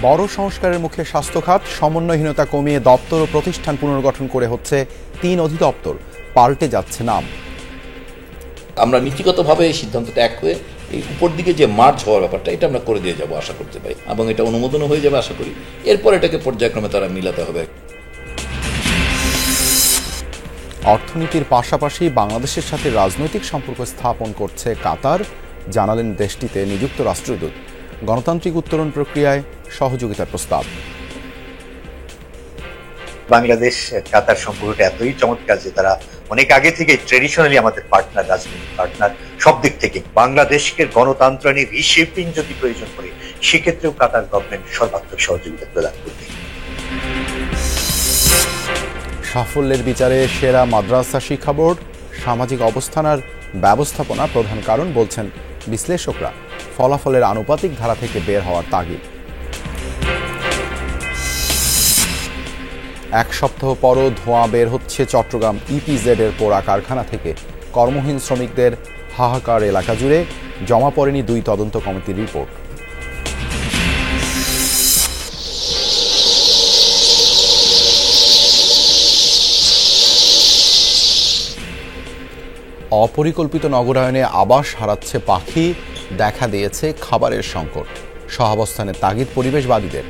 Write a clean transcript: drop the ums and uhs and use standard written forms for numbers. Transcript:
বড় সংস্কারের মুখে স্বাস্থ্য খাত, সমন্বয়হীনতা কমিয়ে দপ্তর ও প্রতিষ্ঠান পুনর্গঠন করে হচ্ছে ৩ অধিদপ্তর, পাল্টে যাচ্ছে নাম। আমরা নীতিগতভাবে এই সিদ্ধান্তটা এক হয়ে এই উপর দিকে যে মার্চ হওয়ার ব্যাপারটা এটা আমরা করে দিয়ে যাব আশা করতে পারি, এবং এটা অনুমোদনও হয়ে যাবে আশা করি। এরপর এটাকে পর্যায়ক্রমে তারা মিলাতে হবে। অর্থনীতির পাশাপাশি বাংলাদেশের সাথে রাজনৈতিক সম্পর্ক স্থাপন করছে কাতার, জানালেন দেশটিতে নিযুক্ত রাষ্ট্রদূত। গণতান্ত্রিক উত্তরণ প্রক্রিয়ায় সহযোগিতার প্রস্তাব। বাংলাদেশ কাতার সম্পর্কটা এতই চমৎকার যে তারা অনেক আগে থেকে ট্রেডিশনালি আমাদের পার্টনার, রাজনৈতিক পার্টনার সব দিক থেকে। বাংলাদেশকে গণতন্ত্র নিয়ে রিশেপিং যদি প্রয়োজন পড়ে সেক্ষেত্রেও কাতার গভর্নমেন্ট সর্বাত্মক সহযোগিতা প্রদান করবে। সাফল্যের বিচারে সেরা মাদ্রাসা শিক্ষা বোর্ড, সামাজিক অবস্থান আর ব্যবস্থাপনা প্রধান কারণ বলছেন বিশ্লেষকরা। ফলাফলের আনুপাতিক ধারা থেকে বের হওয়ার তাগিদ। এক সপ্তাহ পরও ধোঁয়া বের হচ্ছে চট্টগ্রাম ইপিজেড এর পোড়া কারখানা থেকে। কর্মহীন শ্রমিকদের হাহাকার এলাকা জুড়ে, জমা পড়েনি 2 তদন্ত কমিটির রিপোর্ট। অপরিকল্পিত নগরায়নে আবাস হারাচ্ছে পাখি, দেখা দিয়েছে খাবারের সংকট। সহাবস্থানের তাগিদ পরিবেশবাদীদের।